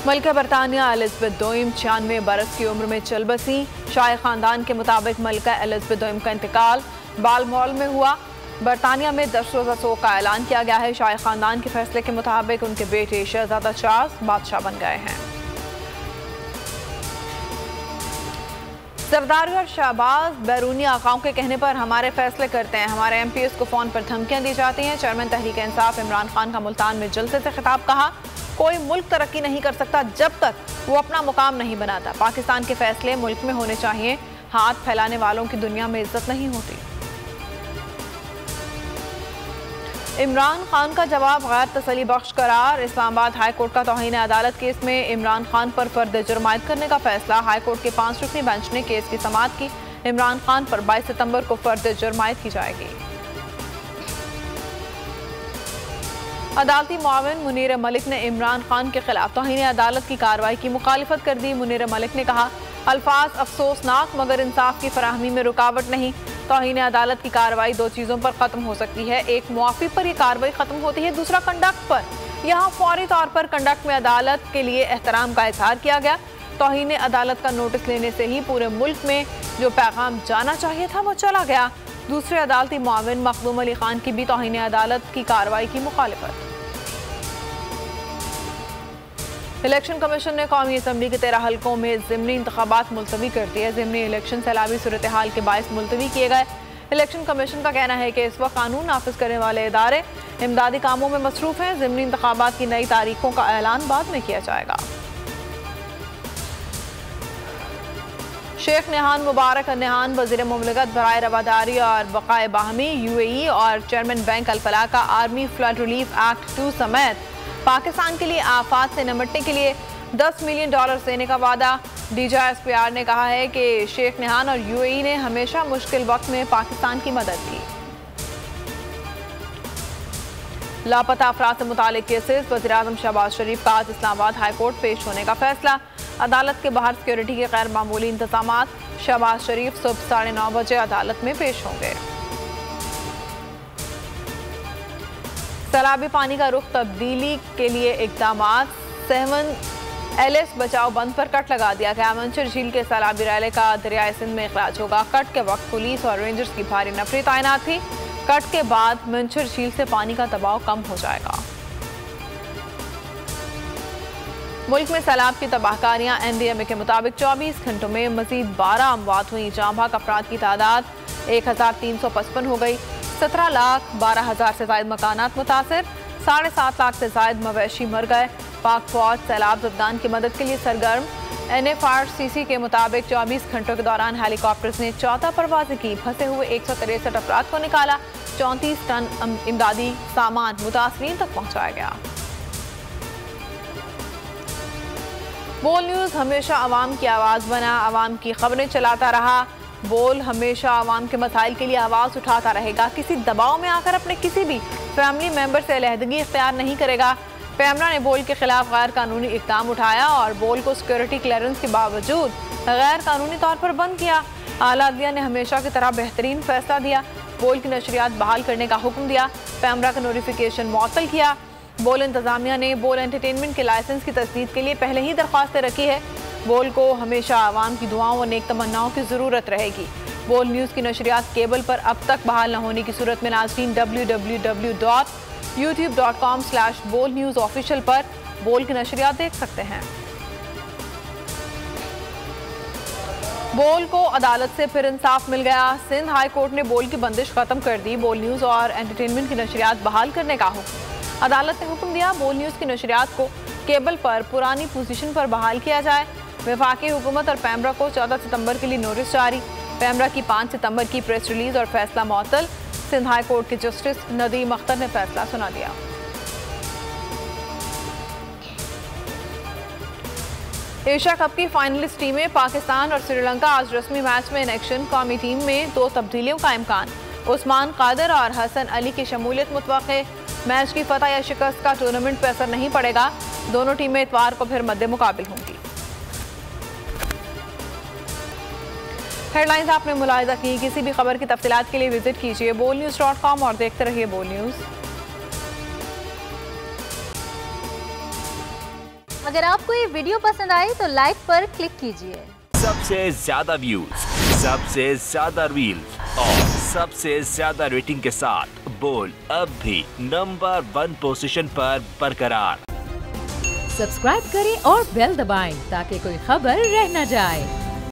मलिका बरतानिया एलिज़ाबेथ दोयम 96 बरस की उम्र में चल बसी। शाही खानदान के मुताबिक मलिका एलिज़ाबेथ दोयम का इंतकाल बालमोल में हुआ। बरतानिया में 10 रोज़ा सोग का ऐलान किया गया है। शाही खानदान के फैसले के मुताबिक उनके बेटे शहजादा चार्ल्स बादशाह बन गए हैं। जरदारी और शहबाज बैरूनी आकाओं के कहने पर हमारे फैसले करते हैं। हमारे MPs को फोन पर धमकियां दी जाती हैं। चेयरमैन तहरीक इंसाफ इमरान खान का मुल्तान में जलसे से खिताब। कहा, कोई मुल्क तरक्की नहीं कर सकता जब तक वो अपना मुकाम नहीं बनाता। पाकिस्तान के फैसले मुल्क में होने चाहिए। हाथ फैलाने वालों की दुनिया में इज्जत नहीं होती। इमरान खान का जवाब गैर तसली बख्श करार। इस्लामाबाद हाई कोर्ट का तौहीन अदालत केस में इमरान खान पर फर्द जुर्म आयद करने का फैसला। हाई कोर्ट के 5 रुकनी बेंच ने केस की समाअत की। इमरान खान पर 22 सितंबर को फर्द जुर्म आयद की जाएगी। अदालती मुआविन मुनीर मलिक ने इमरान खान के खिलाफ तौहीन अदालत की कार्रवाई की मुखालिफत कर दी। मुनीर मलिक ने कहा, अल्फाज अफसोसनाक मगर इंसाफ की फराहमी में रुकावट नहीं। तौहीन अदालत की कार्रवाई 2 चीज़ों पर ख़त्म हो सकती है। एक, मुआफ़ी पर यह कार्रवाई ख़त्म होती है। दूसरा, कंडक्ट पर। यहाँ फौरी तौर पर कंडक्ट में अदालत के लिए एहतराम का इजहार किया गया। तौहीन अदालत का नोटिस लेने से ही पूरे मुल्क में जो पैगाम जाना चाहिए था वो चला गया। दूसरे अदालती मुआविन मखदूम अली खान की भी तौहीन अदालत की कार्रवाई की मुखालिफत। इलेक्शन कमीशन ने कौमी असम्बली के 13 हल्कों में ज़िमनी इंतखाबात मुलतवी कर दिए। ज़िमनी इलेक्शन सैलाबी सूरत हाल के बायस मुलतवी किए गए। इलेक्शन कमीशन का कहना है कि इस वक्त कानून नाफिज करने वाले इदारे इमदादी कामों में मसरूफ़ हैं। ज़िमनी इंतखाबात की नई तारीखों का ऐलान बाद में किया जाएगा। शेख नेहान मुबारक नेहान वज़ीर मुमलिकत बराए रवादारी और बक़ाए बाहमी UAE और चेयरमैन बैंक अल फलाह का आर्मी फ्लड रिलीफ एक्ट 2 समेत पाकिस्तान के लिए आफात से निपटने के लिए $10 मिलियन देने का वादा। DGISPR ने कहा है कि शेख नेहान और UAE ने हमेशा मुश्किल वक्त में पाकिस्तान की मदद की। लापता अफराद से मुतालिक केसेस। वज़ीर आज़म शहबाज शरीफ का आज इस्लामाबाद हाई कोर्ट पेश होने का फैसला। अदालत के बाहर सिक्योरिटी के गैर मामूली इंतजामात। शहबाज शरीफ सुबह 9:30 बजे अदालत में पेश होंगे। सैलाबी पानी का रुख तब्दीली के लिए इकदाम। 7 LS बचाओ बंद पर कट लगा दिया गया। मंचर झील के सैलाबी रैले का दरियाए सिंध में इखराज होगा। कट के वक्त पुलिस और रेंजर्स की भारी नफरी तैनात थी। कट के बाद मंचर झील से पानी का दबाव कम हो जाएगा। मुल्क में सैलाब की तबाहकारियां। NDMA के मुताबिक 24 घंटों में मजीद 12 अमवात हुई। जाँ भाग अफराद की तादाद 1355 हो गई। 17,12,000 से ज्यादा मकानात मुतासिर। 7.5 लाख से ज्यादा मवेशी मर गए। पाक फौज सैलाब ज़दगान की मदद के लिए सरगर्म। NFRCC के मुताबिक 24 घंटों के दौरान हेलीकॉप्टर्स ने 14 परवाजें की। फंसे हुए 163 अफराद को निकाला। 34 टन इमदादी सामान मुतासरीन तक पहुंचाया गया। बोल न्यूज़ हमेशा आवाम की आवाज़ बना, आवाम की खबरें चलाता रहा। बोल हमेशा आवाम के मसाइल के लिए आवाज़ उठाता रहेगा। किसी दबाव में आकर अपने किसी भी फैमिली मेंबर से अलहदगी इख्तियार नहीं करेगा। पैमरा ने बोल के खिलाफ गैर कानूनी इक़दाम उठाया और बोल को सिक्योरिटी क्लियरेंस के बावजूद गैर कानूनी तौर पर बंद किया। आला अदलिया ने हमेशा की तरह बेहतरीन फैसला दिया। बोल की नशरियात बहाल करने का हुक्म दिया। पैमरा का नोटिफिकेशन मुअत्तल किया। बोल इंतजामिया ने बोल एंटरटेनमेंट के लाइसेंस की तस्दीक के लिए पहले ही दरख्वास्तें रखी है। बोल को हमेशा आवाम की दुआओं और नेक तमन्नाओं की ज़रूरत रहेगी। बोल न्यूज़ की नशरियात केबल पर अब तक बहाल न होने की सूरत में नाज़रीन www.youtube.com/bolnewsofficial पर बोल की नशरियात देख सकते हैं। बोल को अदालत से फिर इंसाफ मिल गया। सिंध हाई कोर्ट ने बोल की बंदिश खत्म कर दी। बोल न्यूज़ और एंटरटेनमेंट की नशरियात बहाल करने का हुक्म। अदालत ने हुक्म दिया बोल न्यूज़ की नशरियात को केबल पर पुरानी पोजीशन पर बहाल किया जाए। वफाकी हुकूमत और पैमरा को 14 सितंबर के लिए नोटिस जारी। पैमरा की 5 सितंबर की प्रेस रिलीज और फैसला मुअत्तल। सिंध हाई कोर्ट के जस्टिस नदीम अख्तर ने फैसला सुना दिया। एशिया कप की फाइनलिस्ट टीमें पाकिस्तान और श्रीलंका आज रस्मी मैच में इन एक्शन। कौमी टीम में 2 तब्दीलियों का इम्कान। उस्मान कादर और हसन अली की शमूलियत मुतवक्के। मैच की फतह या शिकस्त का टूर्नामेंट पर असर नहीं पड़ेगा। दोनों टीमें इतवार को फिर मद्दे मुकाबिल होंगी। हेडलाइंस आपने मुलाहिजा की। किसी भी खबर की तफसीलात के लिए विजिट कीजिए bolnews.com और देखते रहिए बोल न्यूज़। अगर आपको ये वीडियो पसंद आई तो लाइक पर क्लिक कीजिए। सबसे ज्यादा व्यूज, सबसे ज्यादा रील्स और सबसे ज्यादा रेटिंग के साथ बोल अब भी नंबर 1 पोजीशन पर बरकरार। सब्सक्राइब करें और बेल दबाएं ताकि कोई खबर रह न जाए।